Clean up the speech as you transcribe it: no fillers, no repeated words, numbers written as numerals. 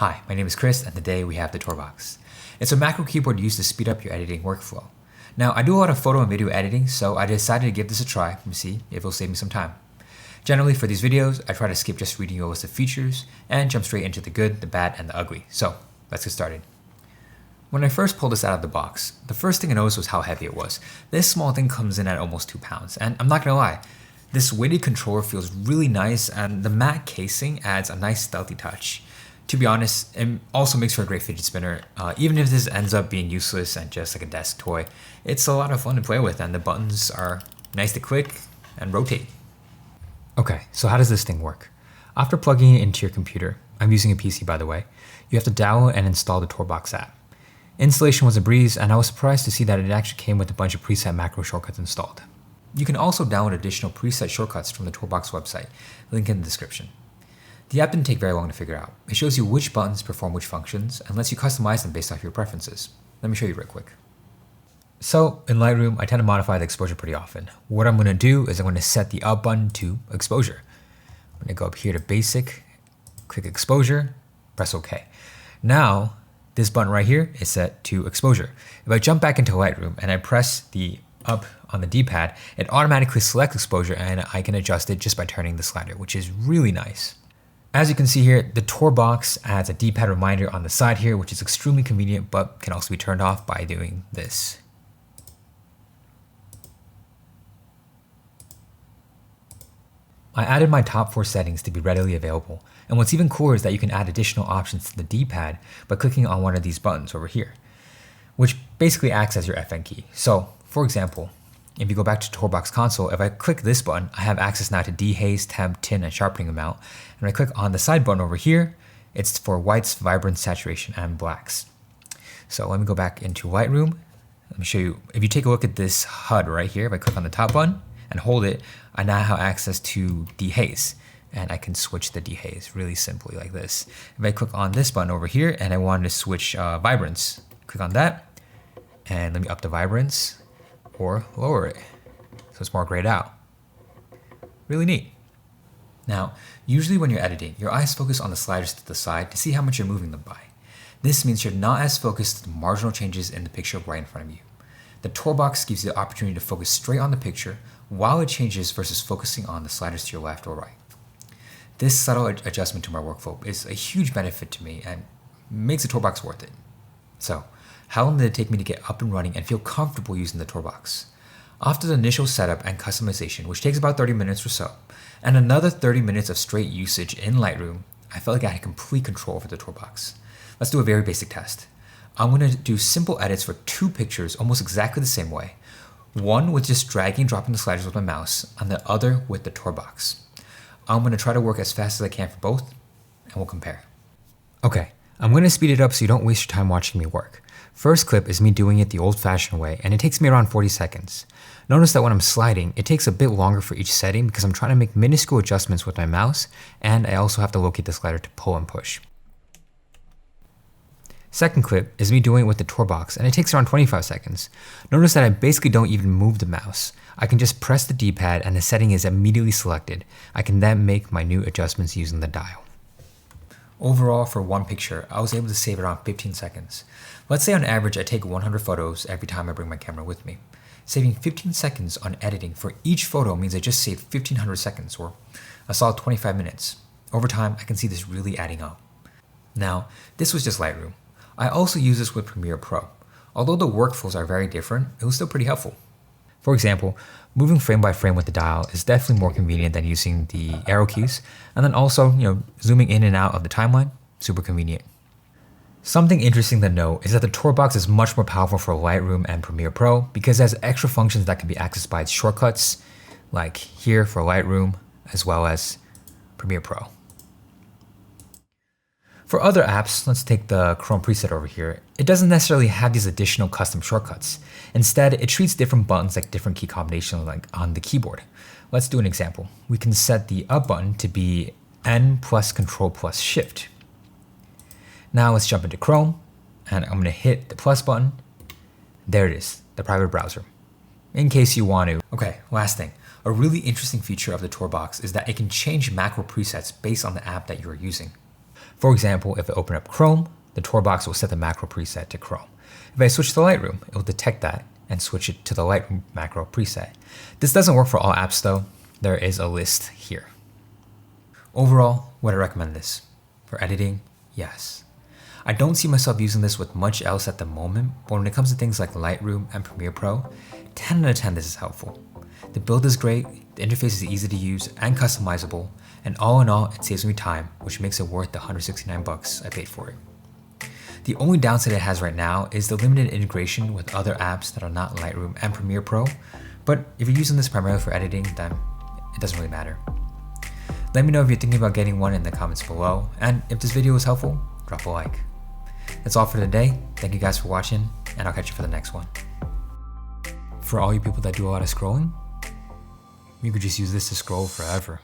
Hi, my name is Chris, and today we have the Tourbox. It's a macro keyboard used to speed up your editing workflow. Now, I do a lot of photo and video editing, so I decided to give this a try and see if it'll save me some time. Generally, for these videos, I try to skip just reading a list of features and jump straight into the good, the bad, and the ugly. So, let's get started. When I first pulled this out of the box, the first thing I noticed was how heavy it was. This small thing comes in at almost 2 pounds, and I'm not gonna lie, this weighted controller feels really nice, and the matte casing adds a nice stealthy touch. To be honest, it also makes for a great fidget spinner. Even if this ends up being useless and just like a desk toy, it's a lot of fun to play with, and the buttons are nice to click and rotate. Okay, so how does this thing work? After plugging it into your computer, I'm using a PC by the way, you have to download and install the Tourbox app. Installation was a breeze, and I was surprised to see that it actually came with a bunch of preset macro shortcuts installed. You can also download additional preset shortcuts from the Tourbox website, link in the description. The app didn't take very long to figure out. It shows you which buttons perform which functions and lets you customize them based off your preferences. Let me show you real quick. So in Lightroom, I tend to modify the exposure pretty often. What I'm gonna do is I'm gonna set the up button to exposure. I'm gonna go up here to basic, click exposure, press OK. Now, this button right here is set to exposure. If I jump back into Lightroom and I press the up on the D-pad, it automatically selects exposure and I can adjust it just by turning the slider, which is really nice. As you can see here, the Tourbox adds a D-pad reminder on the side here, which is extremely convenient, but can also be turned off by doing this. I added my top 4 settings to be readily available, and what's even cooler is that you can add additional options to the D-pad by clicking on one of these buttons over here, which basically acts as your FN key. So, for example, if you go back to Tourbox console, if I click this button, I have access now to dehaze, temp, tint, and sharpening amount. And when I click on the side button over here, it's for whites, vibrance, saturation, and blacks. So let me go back into Lightroom. Let me show you. If you take a look at this HUD right here, if I click on the top button and hold it, I now have access to dehaze. And I can switch the dehaze really simply like this. If I click on this button over here and I wanted to switch vibrance, click on that, and let me up the vibrance or lower it so it's more grayed out. Really neat. Now, usually when you're editing, your eyes focus on the sliders to the side to see how much you're moving them by. This means you're not as focused on the marginal changes in the picture right in front of you. The Tourbox gives you the opportunity to focus straight on the picture while it changes versus focusing on the sliders to your left or right. This subtle adjustment to my workflow is a huge benefit to me and makes the Tourbox worth it. So, how long did it take me to get up and running and feel comfortable using the Tourbox? After the initial setup and customization, which takes about 30 minutes or so, and another 30 minutes of straight usage in Lightroom, I felt like I had complete control over the Tourbox. Let's do a very basic test. I'm going to do simple edits for 2 pictures almost exactly the same way. One with just dragging and dropping the sliders with my mouse, and the other with the Tourbox. I'm going to try to work as fast as I can for both, and we'll compare. Okay, I'm going to speed it up so you don't waste your time watching me work. First clip is me doing it the old-fashioned way, and it takes me around 40 seconds. Notice that when I'm sliding, it takes a bit longer for each setting because I'm trying to make minuscule adjustments with my mouse, and I also have to locate the slider to pull and push. Second clip is me doing it with the Tourbox, and it takes around 25 seconds. Notice that I basically don't even move the mouse. I can just press the D-pad and the setting is immediately selected. I can then make my new adjustments using the dial. Overall, for one picture, I was able to save around 15 seconds. Let's say on average I take 100 photos every time I bring my camera with me. Saving 15 seconds on editing for each photo means I just saved 1,500 seconds, or a solid 25 minutes. Over time, I can see this really adding up. Now, this was just Lightroom. I also use this with Premiere Pro. Although the workflows are very different, it was still pretty helpful. For example, moving frame by frame with the dial is definitely more convenient than using the arrow keys, and then also, zooming in and out of the timeline, super convenient. Something interesting to note is that the Tourbox is much more powerful for Lightroom and Premiere Pro because it has extra functions that can be accessed by its shortcuts, like here for Lightroom, as well as Premiere Pro. For other apps, let's take the Chrome preset over here. It doesn't necessarily have these additional custom shortcuts. Instead, it treats different buttons like different key combinations like on the keyboard. Let's do an example. We can set the up button to be N plus Control plus Shift. Now let's jump into Chrome, and I'm gonna hit the plus button. There it is, the private browser, in case you want to. Okay, last thing. A really interesting feature of the Tourbox is that it can change macro presets based on the app that you're using. For example, if I open up Chrome, the Tourbox will set the macro preset to Chrome. If I switch to Lightroom, it will detect that and switch it to the Lightroom macro preset. This doesn't work for all apps though. There is a list here. Overall, would I recommend this? For editing, yes. I don't see myself using this with much else at the moment, but when it comes to things like Lightroom and Premiere Pro, 10 out of 10 this is helpful. The build is great, the interface is easy to use and customizable, and all in all, it saves me time, which makes it worth the $169 I paid for it. The only downside it has right now is the limited integration with other apps that are not Lightroom and Premiere Pro, but if you're using this primarily for editing, then it doesn't really matter. Let me know if you're thinking about getting one in the comments below, and if this video was helpful, drop a like. That's all for today. Thank you guys for watching, and I'll catch you for the next one. For all you people that do a lot of scrolling, you could just use this to scroll forever.